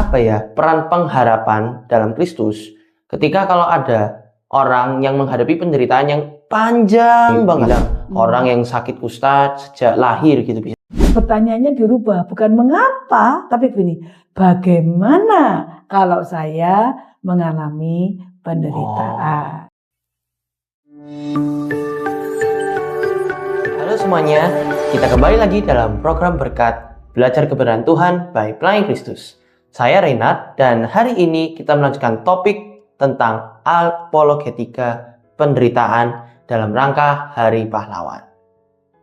peran pengharapan dalam Kristus ketika kalau ada orang yang menghadapi penderitaan yang panjang banget, orang yang sakit kusta sejak lahir gitu. Pertanyaannya dirubah, bukan mengapa, tapi begini, bagaimana kalau saya mengalami penderitaan? Halo semuanya, kita kembali lagi dalam program berkat Belajar Kebenaran Tuhan by Pelangi Kristus. Saya Renat dan hari ini kita melanjutkan topik tentang apologetika penderitaan dalam rangka Hari Pahlawan.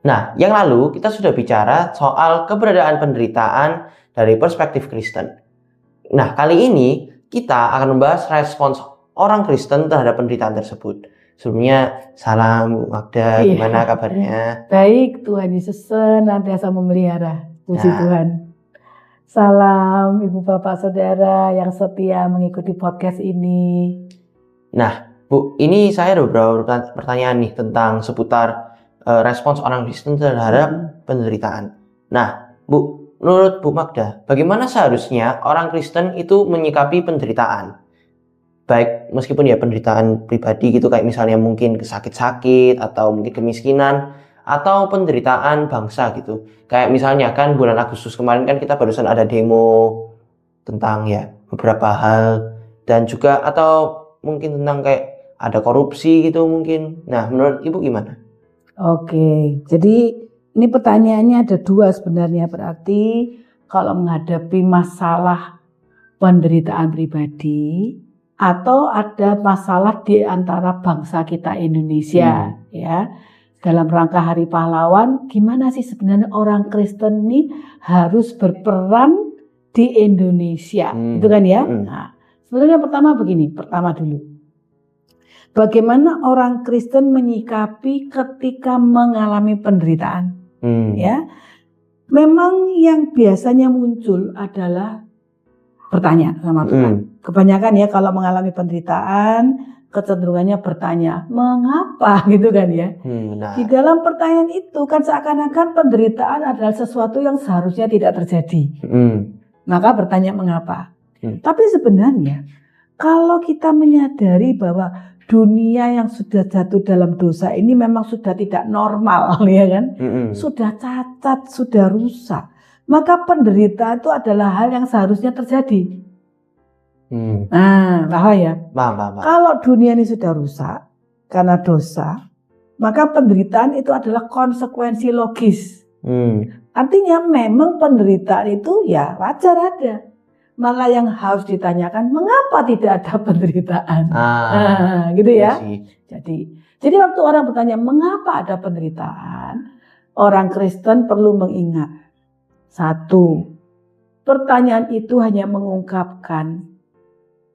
Nah, yang lalu kita sudah bicara soal keberadaan penderitaan dari perspektif Kristen. Nah, kali ini kita akan membahas respons orang Kristen terhadap penderitaan tersebut. Sebelumnya, salam Magda, gimana kabarnya? Baik, Tuhan Yesus senantiasa memelihara. Puji Tuhan. Salam Ibu Bapak Saudara yang setia mengikuti podcast ini. Nah, Bu, ini saya ada beberapa pertanyaan nih tentang seputar respons orang Kristen terhadap penderitaan. Nah, Bu, menurut Bu Magda, bagaimana seharusnya orang Kristen itu menyikapi penderitaan? Baik, meskipun ya penderitaan pribadi gitu, kayak misalnya mungkin sakit-sakit atau mungkin kemiskinan, atau penderitaan bangsa gitu. Kayak misalnya kan bulan Agustus kemarin kan kita barusan ada demo tentang ya beberapa hal, dan juga atau mungkin tentang kayak ada korupsi gitu mungkin. Nah, menurut Ibu gimana? Oke, jadi ini pertanyaannya ada dua sebenarnya. Berarti kalau menghadapi masalah penderitaan pribadi atau ada masalah di antara bangsa kita Indonesia, ya. Dalam rangka Hari Pahlawan, gimana sih sebenarnya orang Kristen ini harus berperan di Indonesia, gitu kan ya? Nah, sebenarnya pertama dulu. Bagaimana orang Kristen menyikapi ketika mengalami penderitaan? Ya, memang yang biasanya muncul adalah bertanya sama Tuhan. Kebanyakan ya kalau mengalami penderitaan, kecenderungannya bertanya, mengapa gitu kan ya? Di dalam pertanyaan itu kan seakan-akan penderitaan adalah sesuatu yang seharusnya tidak terjadi. Maka bertanya mengapa. Tapi sebenarnya kalau kita menyadari bahwa dunia yang sudah jatuh dalam dosa ini memang sudah tidak normal, ya kan? Sudah cacat, sudah rusak. Maka penderitaan itu adalah hal yang seharusnya terjadi. Nah, bahaya. Kalau dunia ini sudah rusak karena dosa, maka penderitaan itu adalah konsekuensi logis. Artinya memang penderitaan itu ya wajar ada. Maka yang harus ditanyakan, mengapa tidak ada penderitaan? Gitu ya. Jadi waktu orang bertanya mengapa ada penderitaan, orang Kristen perlu mengingat. Satu, pertanyaan itu hanya mengungkapkan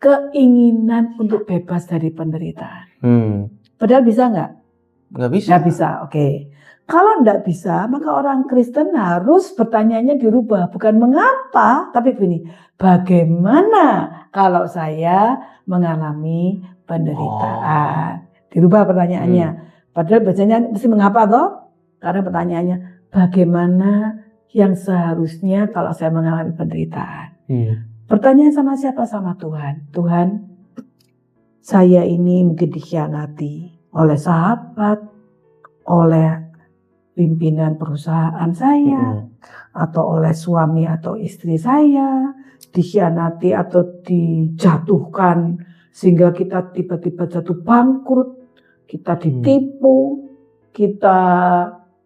keinginan untuk bebas dari penderitaan. Padahal bisa nggak? Nggak bisa. Nggak bisa, oke. Kalau nggak bisa, maka orang Kristen harus pertanyaannya dirubah. Bukan mengapa, tapi begini, bagaimana kalau saya mengalami penderitaan? Dirubah pertanyaannya. Padahal bacanya mesti mengapa toh? Karena pertanyaannya, bagaimana yang seharusnya kalau saya mengalami penderitaan? Pertanyaan sama siapa? Sama Tuhan. Tuhan, saya ini mungkin dikhianati oleh sahabat, oleh pimpinan perusahaan saya, atau oleh suami atau istri saya, dikhianati atau dijatuhkan sehingga kita tiba-tiba jatuh bangkrut, kita ditipu, kita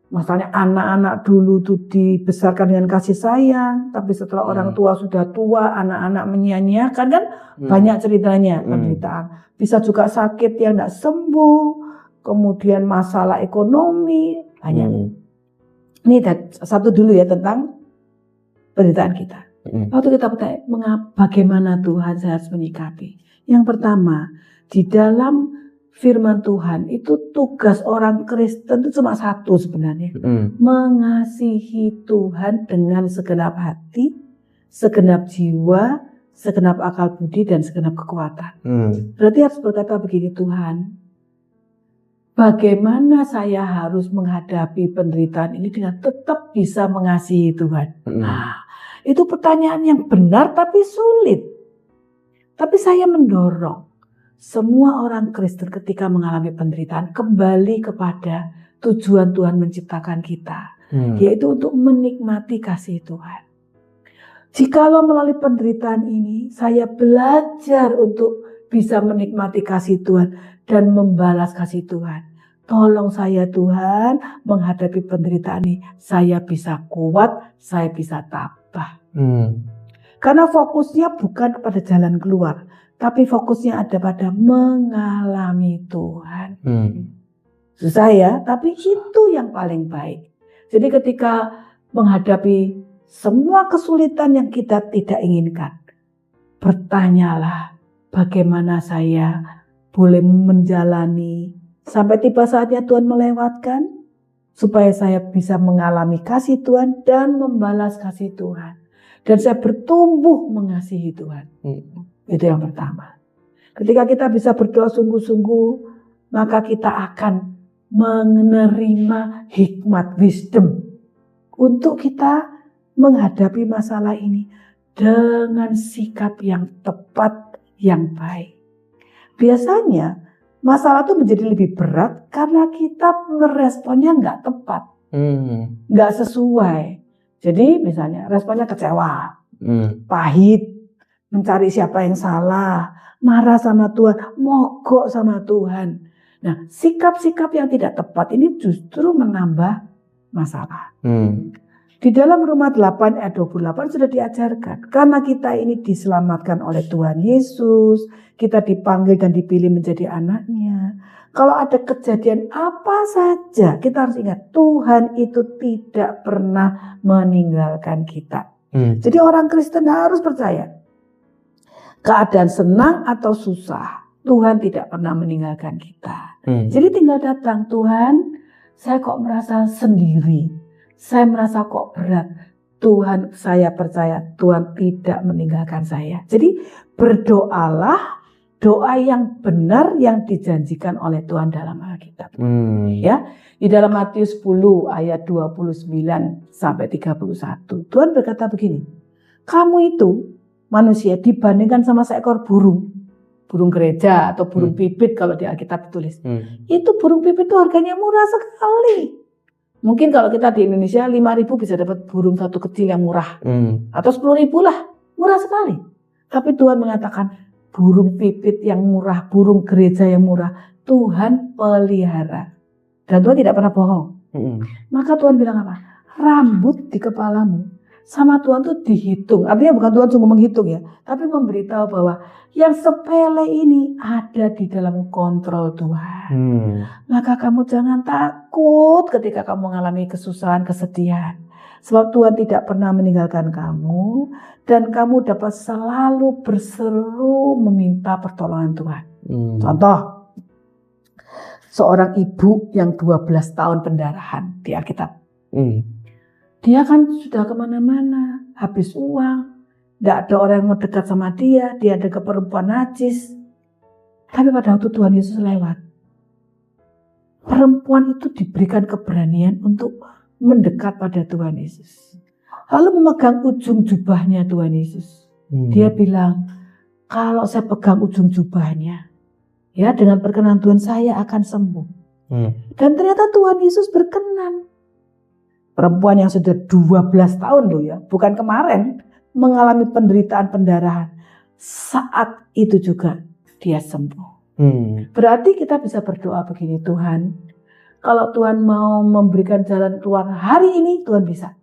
misalnya anak-anak dulu tuh dibesarkan dengan kasih sayang, tapi setelah orang tua sudah tua, anak-anak menyia-nyiakan kan banyak ceritanya penderitaan. Bisa juga sakit yang tidak sembuh, kemudian masalah ekonomi banyak. Ini satu dulu ya tentang penderitaan kita. Waktu kita bertanya, bagaimana Tuhan saya harus menyikapi? Yang pertama, di dalam firman Tuhan itu tugas orang Kristen itu cuma satu sebenarnya. Mengasihi Tuhan dengan segenap hati, segenap jiwa, segenap akal budi, dan segenap kekuatan. Berarti harus berkata begini, Tuhan, bagaimana saya harus menghadapi penderitaan ini dengan tetap bisa mengasihi Tuhan. Nah, Itu pertanyaan yang benar tapi sulit. Tapi saya mendorong semua orang Kristen ketika mengalami penderitaan kembali kepada tujuan Tuhan menciptakan kita. Yaitu untuk menikmati kasih Tuhan. Jikalau melalui penderitaan ini saya belajar untuk bisa menikmati kasih Tuhan dan membalas kasih Tuhan. Tolong saya Tuhan menghadapi penderitaan ini. Saya bisa kuat, saya bisa tabah. Karena fokusnya bukan pada jalan keluar. Tapi fokusnya ada pada mengalami Tuhan. Susah ya, tapi itu yang paling baik. Jadi ketika menghadapi semua kesulitan yang kita tidak inginkan, bertanyalah bagaimana saya boleh menjalani sampai tiba saatnya Tuhan melewatkan, supaya saya bisa mengalami kasih Tuhan dan membalas kasih Tuhan. Dan saya bertumbuh mengasihi Tuhan. Itu yang pertama. Ketika kita bisa berdoa sungguh-sungguh, maka kita akan menerima hikmat, wisdom untuk kita menghadapi masalah ini dengan sikap yang tepat, yang baik. Biasanya masalah itu menjadi lebih berat karena kita meresponnya nggak tepat, nggak sesuai. Jadi misalnya responnya kecewa, pahit, mencari siapa yang salah, marah sama Tuhan, mogok sama Tuhan. Nah, sikap-sikap yang tidak tepat ini justru menambah masalah. Di dalam Roma 8 ayat 28 sudah diajarkan. Karena kita ini diselamatkan oleh Tuhan Yesus. Kita dipanggil dan dipilih menjadi anaknya. Kalau ada kejadian apa saja, kita harus ingat Tuhan itu tidak pernah meninggalkan kita. Jadi orang Kristen harus percaya. Keadaan senang atau susah, Tuhan tidak pernah meninggalkan kita. Jadi tinggal datang, Tuhan, saya kok merasa sendiri. Saya merasa kok berat. Tuhan, saya percaya Tuhan tidak meninggalkan saya. Jadi berdoalah doa yang benar yang dijanjikan oleh Tuhan dalam Alkitab. Ya, di dalam Matius 10 ayat 29 sampai 31. Tuhan berkata begini. Kamu itu manusia dibandingkan sama seekor burung. Burung gereja atau burung pipit kalau di Alkitab ditulis. Itu burung pipit itu harganya murah sekali. Mungkin kalau kita di Indonesia 5.000 bisa dapat burung satu kecil yang murah. Atau 10.000 lah, murah sekali. Tapi Tuhan mengatakan burung pipit yang murah, burung gereja yang murah, Tuhan pelihara. Dan Tuhan tidak pernah bohong. Maka Tuhan bilang apa? Rambut di kepalamu sama Tuhan tuh dihitung. Artinya bukan Tuhan sungguh menghitung ya, tapi memberitahu bahwa yang sepele ini ada di dalam kontrol Tuhan. Maka kamu jangan takut ketika kamu mengalami kesusahan, kesedihan. Sebab Tuhan tidak pernah meninggalkan kamu dan kamu dapat selalu berseru meminta pertolongan Tuhan. Contoh, seorang ibu yang 12 tahun pendarahan di Alkitab. Dia kan sudah kemana-mana, habis uang, tidak ada orang yang mau dekat sama dia ada ke perempuan najis. Tapi pada waktu Tuhan Yesus lewat, perempuan itu diberikan keberanian untuk mendekat pada Tuhan Yesus. Lalu memegang ujung jubahnya Tuhan Yesus. Dia bilang, kalau saya pegang ujung jubahnya, ya dengan perkenan Tuhan saya akan sembuh. Dan ternyata Tuhan Yesus berkenan. Perempuan yang sudah 12 tahun loh ya, bukan kemarin, mengalami penderitaan pendarahan. Saat itu juga dia sembuh. Berarti kita bisa berdoa begini, Tuhan, kalau Tuhan mau memberikan jalan keluar hari ini, Tuhan bisa.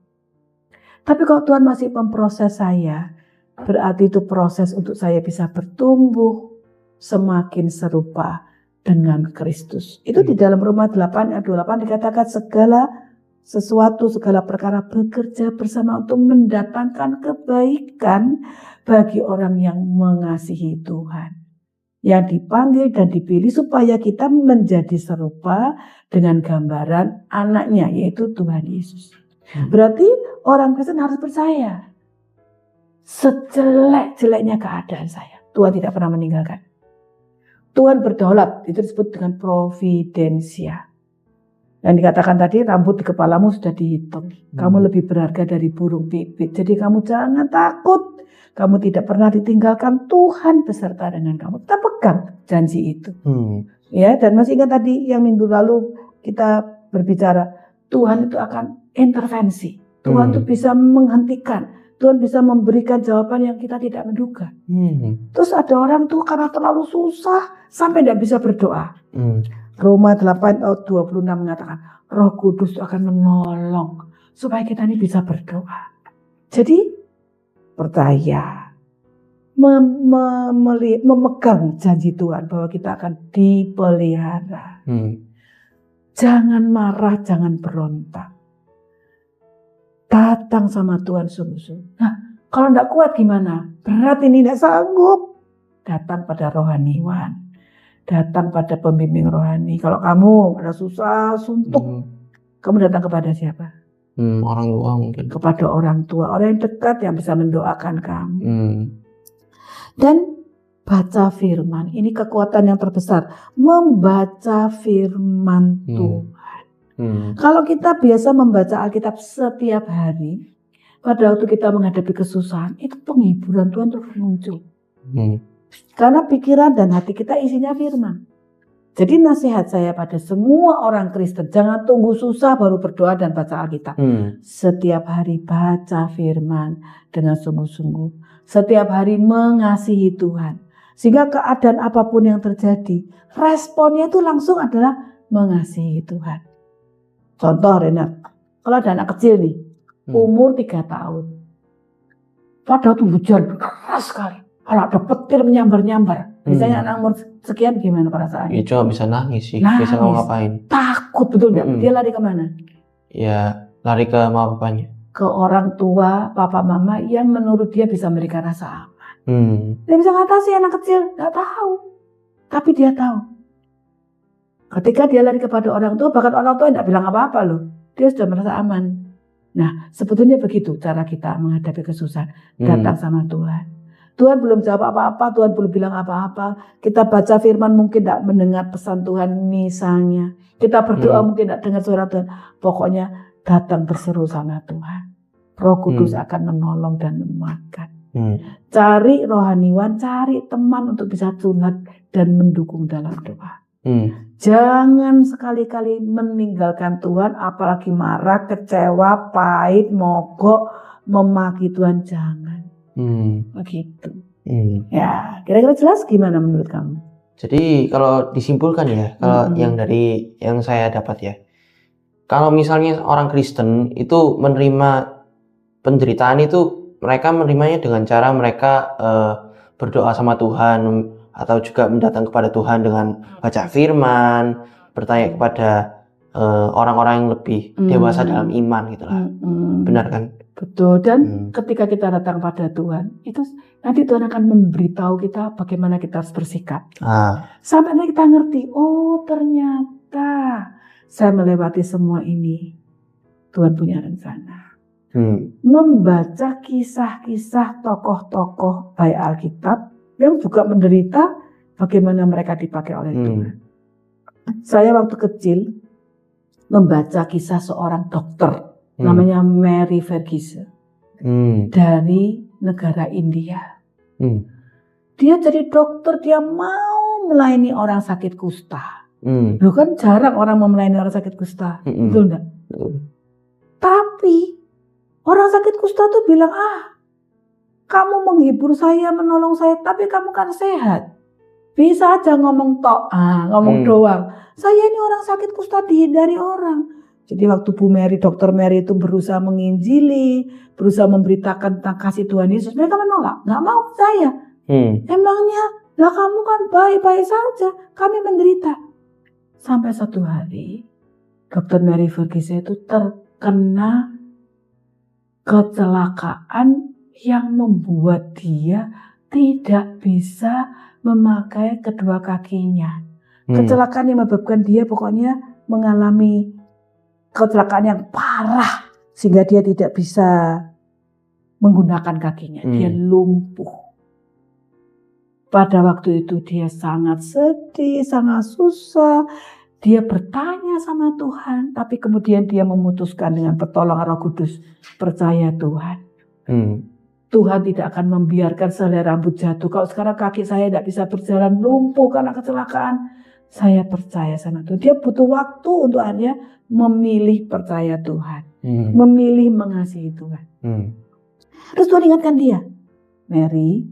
Tapi kalau Tuhan masih memproses saya, berarti itu proses untuk saya bisa bertumbuh semakin serupa dengan Kristus. Itu di dalam Roma 8 ayat 28 dikatakan segala perkara bekerja bersama untuk mendatangkan kebaikan bagi orang yang mengasihi Tuhan. Yang dipanggil dan dipilih supaya kita menjadi serupa dengan gambaran anaknya, yaitu Tuhan Yesus. Berarti orang Kristen harus percaya. Sejelek-jeleknya keadaan saya, Tuhan tidak pernah meninggalkan. Tuhan berdaulat, itu disebut dengan providensia. Yang dikatakan tadi, rambut di kepalamu sudah dihitung. Kamu lebih berharga dari burung pipit. Jadi kamu jangan takut. Kamu tidak pernah ditinggalkan, Tuhan beserta dengan kamu. Kita pegang janji itu. Ya, dan masih ingat tadi yang minggu lalu kita berbicara, Tuhan itu akan intervensi. Tuhan itu bisa menghentikan. Tuhan bisa memberikan jawaban yang kita tidak menduga. Terus ada orang tuh karena terlalu susah sampai tidak bisa berdoa. Roma 8 ayat 26 mengatakan Roh Kudus akan menolong supaya kita ini bisa berdoa. Jadi percaya, memegang janji Tuhan bahwa kita akan dipelihara. Jangan marah, jangan berontak. Datang sama Tuhan sungguh-sungguh. Nah, kalau tidak kuat gimana? Berat ini, tidak sanggup. Datang pada rohaniwan. Datang pada pembimbing rohani. Kalau kamu ada susah, suntuk, kamu datang kepada siapa? Orang tua mungkin. Kepada orang tua, orang yang dekat yang bisa mendoakan kamu. Dan baca firman, ini kekuatan yang terbesar. Membaca firman Tuhan. Kalau kita biasa membaca Alkitab setiap hari, pada waktu kita menghadapi kesusahan, itu penghiburan Tuhan terus muncul. Karena pikiran dan hati kita isinya firman. Jadi nasihat saya pada semua orang Kristen, jangan tunggu susah baru berdoa dan baca Alkitab. Setiap hari baca firman dengan sungguh-sungguh. Setiap hari mengasihi Tuhan. Sehingga keadaan apapun yang terjadi, responnya itu langsung adalah mengasihi Tuhan. Contoh Renat, kalau ada anak kecil nih, umur 3 tahun. Padahal tuh hujan keras sekali. Kalau ada petir menyambar-nyambar. Biasanya anak umur sekian gimana perasaannya? Ya cuma bisa nangis sih, bisa ngapain. Takut betul nggak? Dia lari kemana? Ya lari ke mama papanya. Ke orang tua, papa mama yang menurut dia bisa memberikan rasa aman. Dia bisa ngatasi anak kecil, nggak tahu. Tapi dia tahu. Ketika dia lari kepada orang tua, bahkan orang tua nggak bilang apa-apa loh. Dia sudah merasa aman. Nah, sebetulnya begitu cara kita menghadapi kesusahan. Datang sama Tuhan. Tuhan belum jawab apa-apa, Tuhan belum bilang apa-apa. Kita baca firman mungkin tidak mendengar pesan Tuhan misalnya. Kita berdoa mungkin tidak dengar suara Tuhan. Pokoknya datang berseru sama Tuhan. Roh Kudus akan menolong dan menguatkan. Cari rohaniwan, cari teman untuk bisa curhat dan mendukung dalam doa. Jangan sekali-kali meninggalkan Tuhan, apalagi marah, kecewa, pahit, mogok, memaki Tuhan, jangan. Begitu. Ya, kira-kira jelas gimana menurut kamu? Jadi kalau disimpulkan ya, kalau yang dari yang saya dapat ya, kalau misalnya orang Kristen itu menerima penderitaan itu, mereka menerimanya dengan cara mereka berdoa sama Tuhan, atau juga mendatang kepada Tuhan dengan baca firman, bertanya kepada orang-orang yang lebih dewasa dalam iman gitulah. Benar kan? Betul. Dan ketika kita datang pada Tuhan, itu nanti Tuhan akan memberitahu kita bagaimana kita harus bersikap. Sampai nanti kita ngerti, oh ternyata saya melewati semua ini. Tuhan punya rencana. Membaca kisah-kisah tokoh-tokoh baik Alkitab yang juga menderita, bagaimana mereka dipakai oleh Tuhan. Saya waktu kecil membaca kisah seorang dokter. Namanya Mary Ferguson dari negara India. Dia jadi dokter, dia mau melayani orang sakit kusta. Loh kan jarang orang mau melayani orang sakit kusta, betul enggak? Tapi orang sakit kusta tuh bilang, kamu menghibur saya, menolong saya, tapi kamu kan sehat. Bisa aja ngomong tok, ngomong doang. Saya ini orang sakit kusta, dihindari orang. Jadi waktu Bu Mary, Dokter Mary itu berusaha menginjili, berusaha memberitakan tentang kasih Tuhan Yesus, mereka menolak, nggak mau percaya. Emangnya, lah kamu kan baik-baik saja, kami menderita. Sampai satu hari, Dokter Mary Ferguson itu terkena kecelakaan yang membuat dia tidak bisa memakai kedua kakinya. Kecelakaan yang menyebabkan dia pokoknya mengalami kecelakaan yang parah sehingga dia tidak bisa menggunakan kakinya. Dia lumpuh. Pada waktu itu dia sangat sedih, sangat susah. dia bertanya sama Tuhan, tapi kemudian dia memutuskan dengan pertolongan Roh Kudus, percaya Tuhan. Tuhan tidak akan membiarkan sehelai rambut jatuh. Kalau sekarang kaki saya tidak bisa berjalan, lumpuh karena kecelakaan, saya percaya sama Tuhan. Dia butuh waktu untuk akhirnya memilih percaya Tuhan, memilih mengasihi Tuhan. Terus Tuhan ingatkan dia, Mary,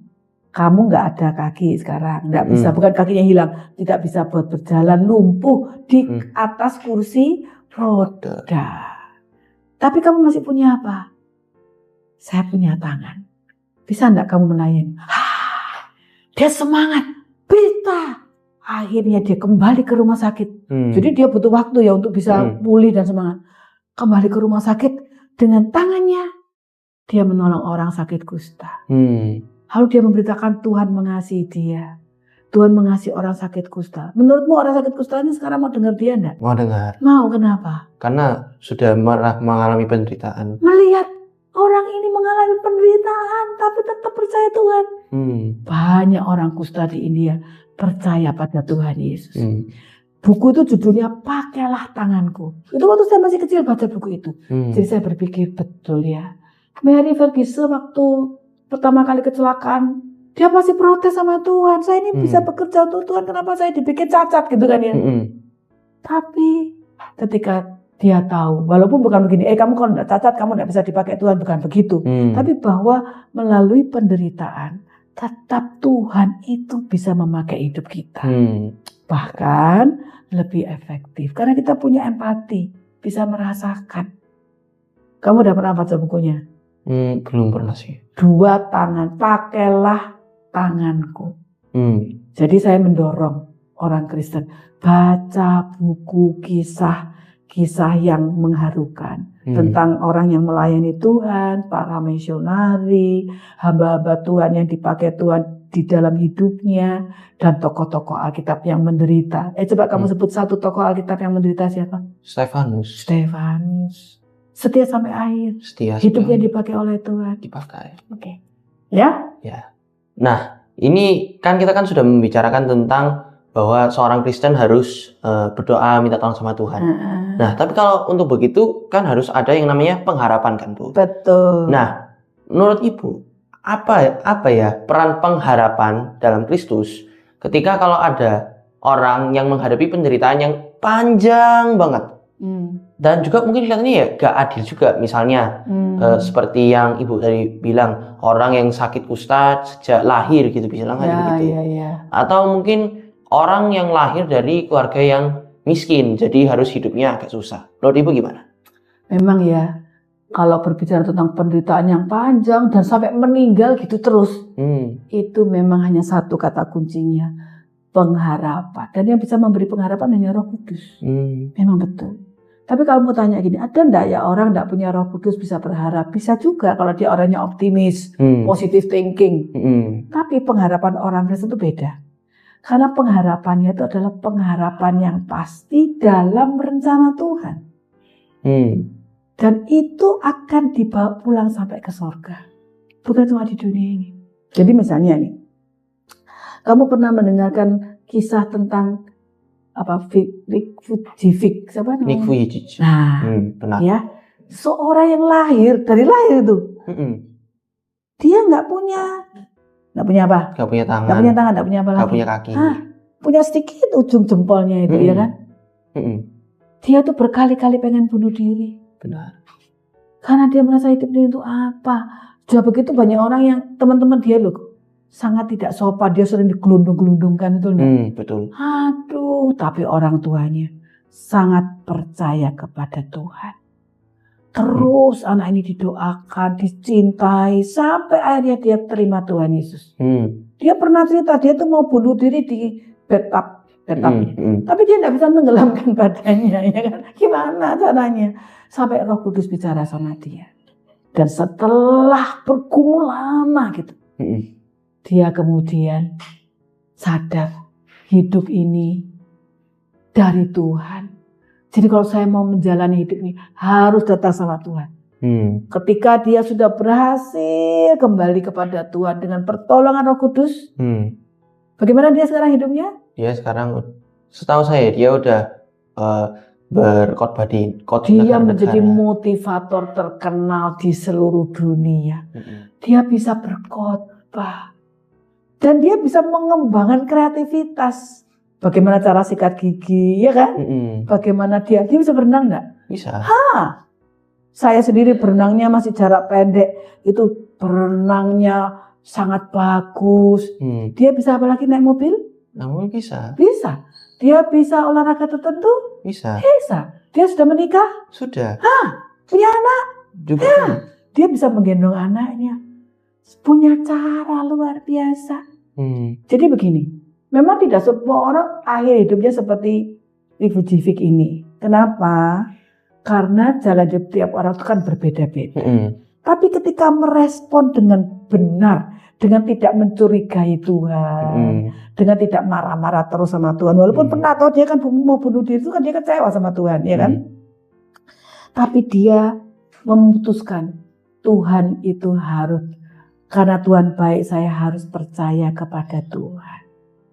kamu nggak ada kaki sekarang, nggak bisa, bukan kakinya hilang, tidak bisa buat berjalan, lumpuh di atas kursi roda. Tapi kamu masih punya apa? Saya punya tangan. Bisa enggak kamu melayani? Dia semangat. Bisa. Akhirnya dia kembali ke rumah sakit. Jadi dia butuh waktu ya untuk bisa pulih dan semangat. Kembali ke rumah sakit dengan tangannya. Dia menolong orang sakit kusta. Lalu dia memberitakan Tuhan mengasihi dia. Tuhan mengasihi orang sakit kusta. Menurutmu orang sakit kusta ini sekarang mau dengar dia enggak? Mau dengar. Mau, kenapa? Karena sudah mengalami penderitaan. Melihat orang ini mengalami penderitaan tapi tetap percaya Tuhan. Banyak orang kusta di India percaya pada Tuhan Yesus. Buku itu judulnya Pakailah Tanganku. Itu waktu saya masih kecil baca buku itu. Jadi saya berpikir betul ya. Mary Ferguson waktu pertama kali kecelakaan, dia pasti protes sama Tuhan. Saya ini bisa bekerja untuk Tuhan, kenapa saya dibikin cacat gitu kan ya. Tapi ketika dia tahu, walaupun bukan begini, kamu kalau tidak cacat, kamu tidak bisa dipakai Tuhan, bukan begitu. Tapi bahwa melalui penderitaan, tetap Tuhan itu bisa memakai hidup kita. Bahkan lebih efektif, karena kita punya empati, bisa merasakan. Kamu udah pernah baca bukunya? Belum pernah sih. 2 tangan, pakailah tanganku. Jadi saya mendorong orang Kristen, baca buku kisah yang mengharukan tentang orang yang melayani Tuhan, para misionari, hamba-hamba Tuhan yang dipakai Tuhan di dalam hidupnya, dan tokoh-tokoh Alkitab yang menderita. Coba kamu sebut satu tokoh Alkitab yang menderita siapa? Stefanus. Setia sampai akhir. Hidupnya dipakai oleh Tuhan. Dipakai. Oke. Ya? Ya. Nah, ini kan kita sudah membicarakan tentang bahwa seorang Kristen harus berdoa minta tolong sama Tuhan. Nah, tapi kalau untuk begitu kan harus ada yang namanya pengharapan kan, Bu? Betul. Nah, menurut Ibu, apa ya peran pengharapan dalam Kristus ketika kalau ada orang yang menghadapi penderitaan yang panjang banget? Dan juga mungkin kelihatannya ya gak adil juga. Misalnya seperti yang Ibu tadi bilang, orang yang sakit kusta sejak lahir gitu, bilang gitu. Atau mungkin orang yang lahir dari keluarga yang miskin, jadi harus hidupnya agak susah. Menurut Ibu gimana? Memang ya, kalau berbicara tentang penderitaan yang panjang dan sampai meninggal gitu terus, itu memang hanya satu kata kuncinya, pengharapan. Dan yang bisa memberi pengharapan hanya Roh Kudus. Memang betul. Tapi kalau mau tanya gini, ada enggak ya orang enggak punya Roh Kudus bisa berharap? Bisa juga kalau dia orangnya optimis, positive thinking. Tapi pengharapan orang Kristen itu beda. Karena pengharapannya itu adalah pengharapan yang pasti dalam rencana Tuhan. Dan itu akan dibawa pulang sampai ke surga. Bukan cuma di dunia ini. Jadi misalnya nih, kamu pernah mendengarkan kisah tentang Nick Vujicic, siapa namanya? Nick Vujicic. Nah, benar. Ya, seorang yang dari lahir itu, dia nggak punya apa? Nggak punya tangan. Nggak punya tangan, nggak punya apa lagi? Nggak punya kaki. Punya sedikit ujung jempolnya itu, ya kan? Dia tuh berkali-kali pengen bunuh diri. Benar. Karena dia merasa hidup dia itu apa? Juga begitu banyak orang yang teman-teman dia loh, sangat tidak sopan, dia sering digelundung-gelundungkan itu. Betul. Aduh, tapi orang tuanya sangat percaya kepada Tuhan. Terus anak ini didoakan, dicintai, sampai akhirnya dia terima Tuhan Yesus. Dia pernah cerita, dia tuh mau bunuh diri di bathtub. Tapi dia tidak bisa menggelamkan badannya, ya kan? Gimana caranya? Sampai Roh Kudus bicara sama dia. Dan setelah bergumul lama gitu, dia kemudian sadar hidup ini dari Tuhan. Jadi kalau saya mau menjalani hidup ini harus datang sama Tuhan. Ketika dia sudah berhasil kembali kepada Tuhan dengan pertolongan Roh Kudus, bagaimana dia sekarang hidupnya? Dia sekarang, setahu saya dia udah berkhotbah di Dia negara-negara. menjadi motivator terkenal di seluruh dunia. Dia bisa berkhotbah. Dan dia bisa mengembangkan kreativitas. Bagaimana cara sikat gigi, ya kan? Bagaimana dia bisa berenang nggak? Bisa. Saya sendiri berenangnya masih jarak pendek. Itu berenangnya sangat bagus. Dia bisa apa lagi, naik mobil? Namun bisa. Bisa. Dia bisa olahraga tertentu? Bisa. Dia sudah menikah? Sudah. Punya anak? Juga. Dia bisa menggendong anaknya. Punya cara luar biasa. Jadi begini, memang tidak semua orang akhir hidupnya seperti Ibu Jivik ini. Kenapa? Karena jalan hidup tiap orang itu kan berbeda-beda. Tapi ketika merespon dengan benar, dengan tidak mencurigai Tuhan, dengan tidak marah-marah terus sama Tuhan, walaupun pernah tahu dia kan mau bunuh diri, itu kan dia kecewa sama Tuhan, ya kan? Tapi dia memutuskan Tuhan itu harus, karena Tuhan baik, saya harus percaya kepada Tuhan.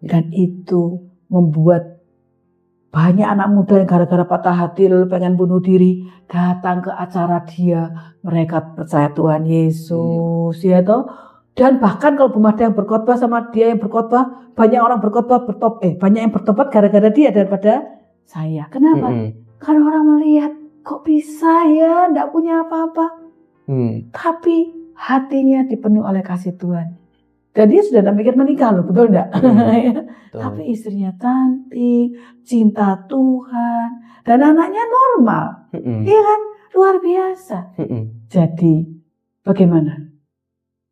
Dan itu membuat banyak anak muda yang gara-gara patah hati lalu pengen bunuh diri datang ke acara dia, mereka percaya Tuhan Yesus, ya toh. Dan bahkan kalau belum ada yang berkhotbah sama dia yang berkhotbah, banyak orang berkhotbah banyak yang bertobat gara-gara dia daripada saya. Kenapa? Karena orang melihat kok bisa ya, enggak punya apa-apa. Tapi hatinya dipenuhi oleh kasih Tuhan. Dan dia sudah mikir menikah loh, betul enggak? Tapi istrinya cantik, cinta Tuhan, dan anaknya normal. Iya kan? Luar biasa. Jadi bagaimana?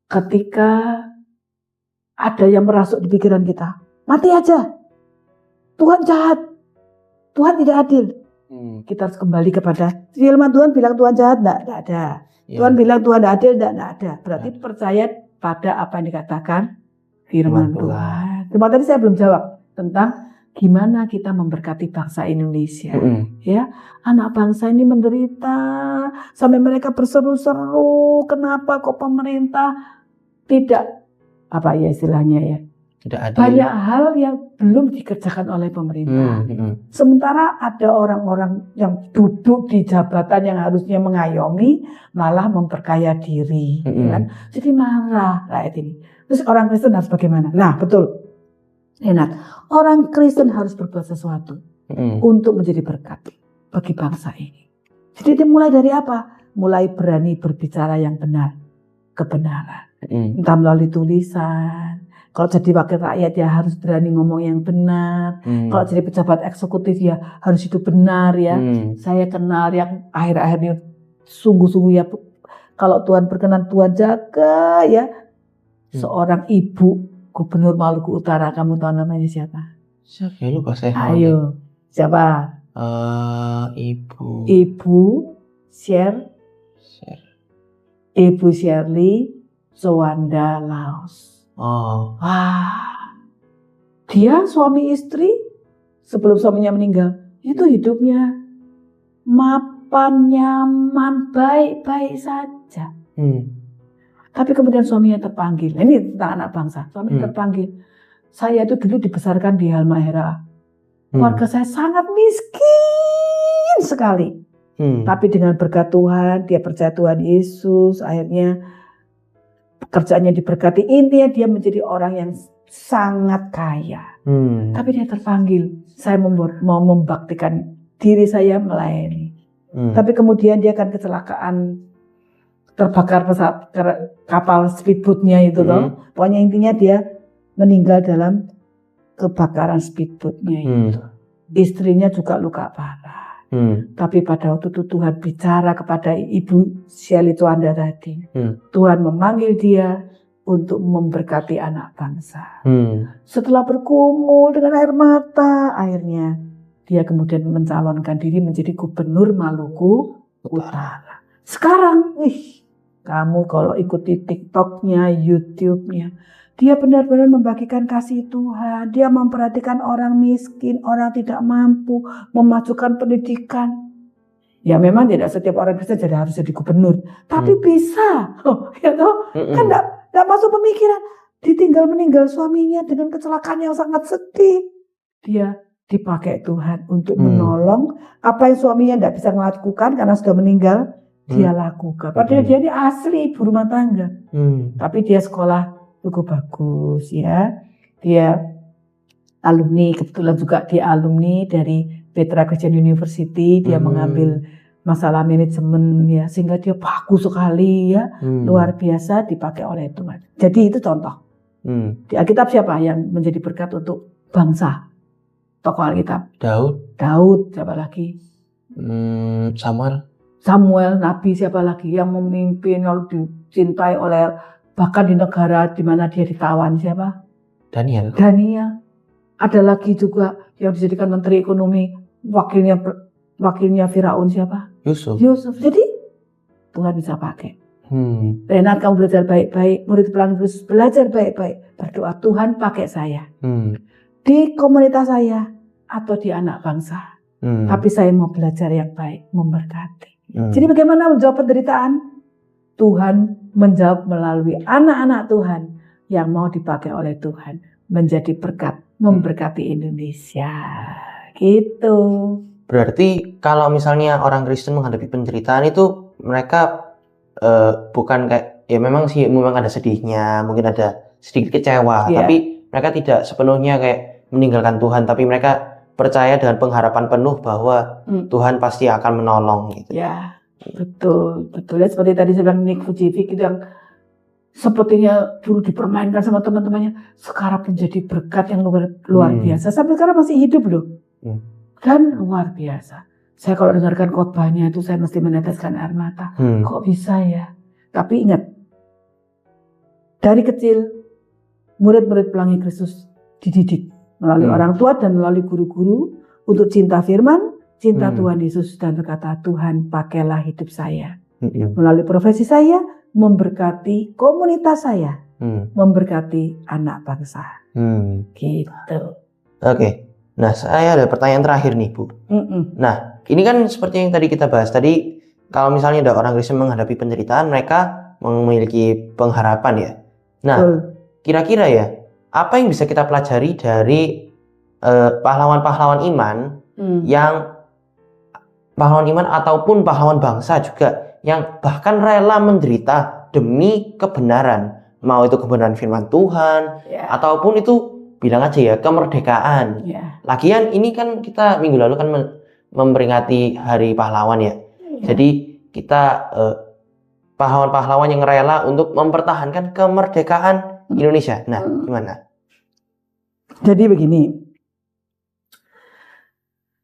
Ketika ada yang merasuk di pikiran kita, mati aja. Tuhan jahat. Tuhan tidak adil. Kita harus kembali kepada firman Tuhan bilang Tuhan jahat, enggak ada. Tuhan bilang Tuhan tidak adil, enggak ada. Berarti percaya pada apa yang dikatakan firman Tuhan. Cuma tadi saya belum jawab tentang gimana kita memberkati bangsa Indonesia. Ya, anak bangsa ini menderita sampai mereka berseru-seru, kenapa kok pemerintah tidak apa ya istilahnya ya? Tidak adil. Banyak hal yang belum dikerjakan oleh pemerintah. Sementara ada orang-orang yang duduk di jabatan yang harusnya mengayomi, malah memperkaya diri. Kan? Jadi marah rakyat ini. Terus orang Kristen harus bagaimana? Nah betul, Renat. Orang Kristen harus berbuat sesuatu untuk menjadi berkat bagi bangsa ini. Jadi dimulai dari apa? Mulai berani berbicara yang benar, kebenaran. Entah melalui tulisan. Kalau jadi wakil rakyat ya harus berani ngomong yang benar. Kalau jadi pejabat eksekutif ya harus itu benar ya. Saya kenal yang akhir-akhir ini sungguh-sungguh ya. Kalau Tuhan berkenan, Tuhan jaga ya. Seorang ibu gubernur Maluku Utara, kamu tahu namanya siapa? Siapa lupa saya. Ayo, siapa? Ibu Shirley Sowanda Laos. Dia suami istri sebelum suaminya meninggal itu hidupnya mapan, nyaman, baik-baik saja. Tapi kemudian suaminya terpanggil. Ini tentang anak bangsa. Suami terpanggil. Saya itu dulu dibesarkan di Halmahera. Keluarga saya sangat miskin sekali. Tapi dengan berkat Tuhan, dia percaya Tuhan Yesus, akhirnya pekerjaannya diberkati. Intinya dia menjadi orang yang sangat kaya. Tapi dia terpanggil. Saya mau membaktikan diri saya melayani. Tapi kemudian dia akan kecelakaan, terbakar pesawat kapal speedboatnya itu loh. Pokoknya intinya dia meninggal dalam kebakaran speedboatnya itu. Istrinya juga luka parah. Tapi pada waktu itu Tuhan bicara kepada Ibu Shirley Sowanda tadi. Tuhan memanggil dia untuk memberkati anak bangsa. Setelah bergumul dengan air mata, akhirnya dia kemudian mencalonkan diri menjadi gubernur Maluku Utara. Sekarang, kamu kalau ikuti TikTok-nya, YouTube-nya, dia benar-benar membagikan kasih Tuhan. Dia memperhatikan orang miskin, orang tidak mampu, memajukan pendidikan. Ya memang tidak setiap orang Kristen harus jadi gubernur, tapi bisa. Ya toh? Kan enggak masuk pemikiran. Ditinggal meninggal suaminya dengan kecelakaan yang sangat sedih. Dia dipakai Tuhan untuk menolong apa yang suaminya tidak bisa melakukan karena sudah meninggal, dia lakukan. Padahal dia ini asli ibu rumah tangga, tapi dia sekolah cukup bagus ya. Dia alumni, kebetulan juga dia alumni dari Petra Christian University. Dia mengambil masalah manajemen ya, sehingga dia bagus sekali ya, luar biasa dipakai oleh Tuhan. Jadi itu contoh. Di Alkitab siapa yang menjadi berkat untuk bangsa? Tokoh Alkitab. Daud, siapa lagi? Samuel, Nabi, siapa lagi yang memimpin lalu dicintai oleh, bahkan di negara di mana dia ditawan, siapa? Daniel. Ada lagi juga yang dijadikan menteri ekonomi, wakilnya Firaun, siapa? Yusuf. Jadi Tuhan bisa pakai. Renat, kamu belajar baik-baik, murid pelangi Kristus belajar baik-baik, berdoa, Tuhan pakai saya di komunitas saya atau di anak bangsa, tapi saya mau belajar yang baik, memberkati. Jadi bagaimana menjawab penderitaan? Tuhan menjawab melalui anak-anak Tuhan yang mau dipakai oleh Tuhan menjadi berkat, memberkati Indonesia. Gitu. Berarti kalau misalnya orang Kristen menghadapi penderitaan itu mereka bukan kayak, ya memang ada sedihnya, mungkin ada sedikit kecewa, tapi mereka tidak sepenuhnya kayak meninggalkan Tuhan, tapi mereka percaya dengan pengharapan penuh bahwa Tuhan pasti akan menolong gitu. Ya, betul. Ya, seperti tadi saya bilang Nick Vujicic itu yang sepertinya dulu dipermainkan sama teman-temannya, sekarang menjadi berkat yang luar biasa. Sampai sekarang masih hidup loh. Dan luar biasa. Saya kalau dengarkan khotbahnya itu saya mesti meneteskan air mata. Kok bisa ya? Tapi ingat, dari kecil murid-murid Pelangi Kristus dididik melalui orang tua dan melalui guru-guru untuk cinta firman, cinta Tuhan Yesus, dan berkata, Tuhan pakailah hidup saya. Melalui profesi saya, memberkati komunitas saya, memberkati anak bangsa. Gitu. Oke. Nah, saya ada pertanyaan terakhir nih, Bu. Nah, ini kan seperti yang tadi kita bahas tadi, kalau misalnya ada orang Kristen menghadapi penderitaan, mereka memiliki pengharapan ya. Nah, kira-kira ya, apa yang bisa kita pelajari dari pahlawan-pahlawan iman yang pahlawan iman ataupun pahlawan bangsa juga yang bahkan rela menderita demi kebenaran, mau itu kebenaran firman Tuhan ataupun itu bilang aja ya kemerdekaan. Lagian ini kan kita minggu lalu kan memperingati Hari Pahlawan ya. Jadi kita pahlawan-pahlawan yang rela untuk mempertahankan kemerdekaan Indonesia. Nah, gimana? Jadi begini,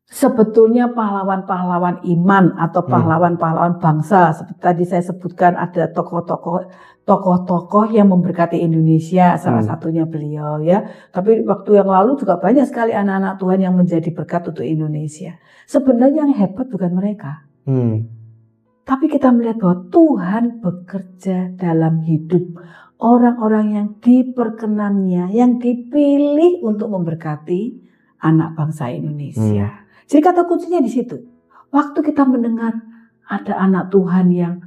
sebetulnya pahlawan-pahlawan iman atau pahlawan-pahlawan bangsa, seperti tadi saya sebutkan ada tokoh-tokoh yang memberkati Indonesia, salah satunya beliau ya. Tapi waktu yang lalu juga banyak sekali anak-anak Tuhan yang menjadi berkat untuk Indonesia. Sebenarnya yang hebat bukan mereka. Tapi kita melihat bahwa Tuhan bekerja dalam hidup orang-orang yang diperkenannya, yang dipilih untuk memberkati anak bangsa Indonesia. Jadi kata kuncinya di situ. Waktu kita mendengar ada anak Tuhan yang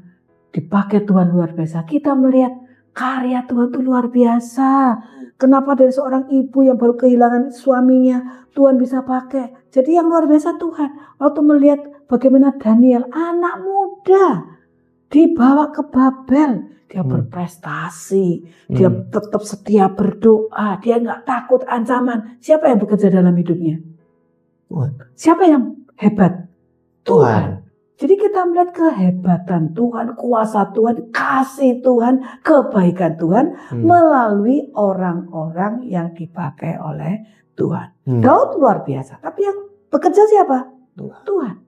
dipakai Tuhan luar biasa, kita melihat karya Tuhan itu luar biasa. Kenapa dari seorang ibu yang baru kehilangan suaminya, Tuhan bisa pakai. Jadi yang luar biasa Tuhan. Waktu melihat bagaimana Daniel, anak muda, dibawa ke Babel. Dia berprestasi, dia tetap setia berdoa, dia nggak takut ancaman. Siapa yang bekerja dalam hidupnya? Siapa yang hebat? Tuhan. Jadi kita melihat kehebatan Tuhan, kuasa Tuhan, kasih Tuhan, kebaikan Tuhan melalui orang-orang yang dipakai oleh Tuhan. Daud luar biasa, tapi yang bekerja siapa? Tuhan.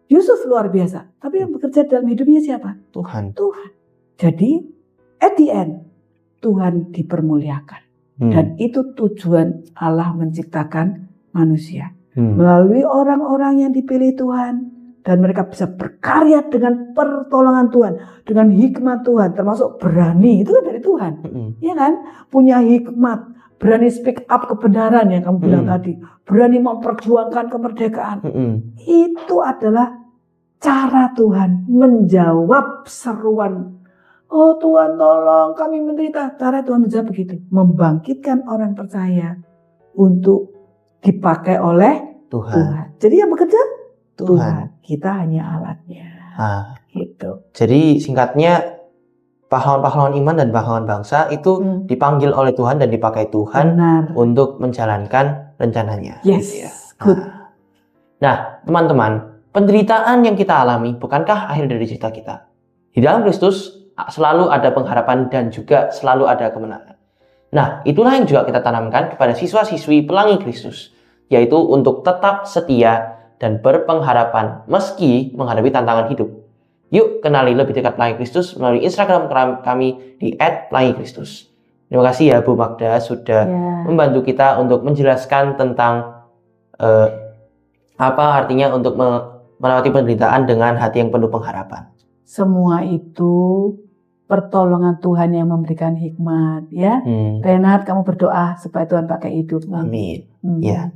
Yusuf luar biasa, tapi yang bekerja dalam hidupnya siapa? Tuhan. Jadi, at the end, Tuhan dipermuliakan. Dan itu tujuan Allah menciptakan manusia. Melalui orang-orang yang dipilih Tuhan. Dan mereka bisa berkarya dengan pertolongan Tuhan. Dengan hikmat Tuhan, termasuk berani. Itu kan dari Tuhan. Ya kan? Punya hikmat. Berani speak up kebenaran yang kamu bilang tadi. Berani memperjuangkan kemerdekaan. Itu adalah cara Tuhan menjawab seruan. Oh Tuhan tolong kami menderita. Cara Tuhan menjawab begitu. Membangkitkan orang percaya untuk dipakai oleh Tuhan. Tuhan. Jadi yang bekerja Tuhan. Kita hanya alatnya. Gitu. Jadi singkatnya, pahlawan-pahlawan iman dan pahlawan bangsa itu dipanggil oleh Tuhan dan dipakai Tuhan untuk menjalankan rencananya. Yes, gitu ya. good. Nah, teman-teman, penderitaan yang kita alami bukankah akhir dari cerita kita? Di dalam Kristus selalu ada pengharapan dan juga selalu ada kemenangan. Nah, itulah yang juga kita tanamkan kepada siswa-siswi Pelangi Kristus, yaitu untuk tetap setia dan berpengharapan meski menghadapi tantangan hidup. Yuk kenali lebih dekat Pelangi Kristus melalui Instagram kami di @pelangikristus. Terima kasih ya Bu Magda sudah membantu kita untuk menjelaskan tentang apa artinya untuk melewati penderitaan dengan hati yang penuh pengharapan. Semua itu pertolongan Tuhan yang memberikan hikmat, ya. Renat, kamu berdoa supaya Tuhan pakai hidupmu. Amin. Ya.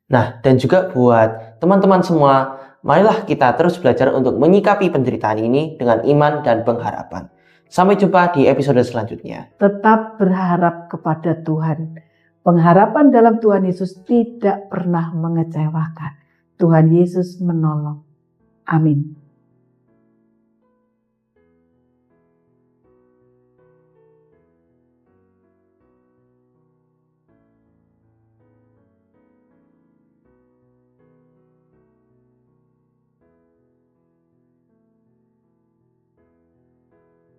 Nah, dan juga buat teman-teman semua, marilah kita terus belajar untuk menyikapi penderitaan ini dengan iman dan pengharapan. Sampai jumpa di episode selanjutnya. Tetap berharap kepada Tuhan. Pengharapan dalam Tuhan Yesus tidak pernah mengecewakan. Tuhan Yesus menolong. Amin.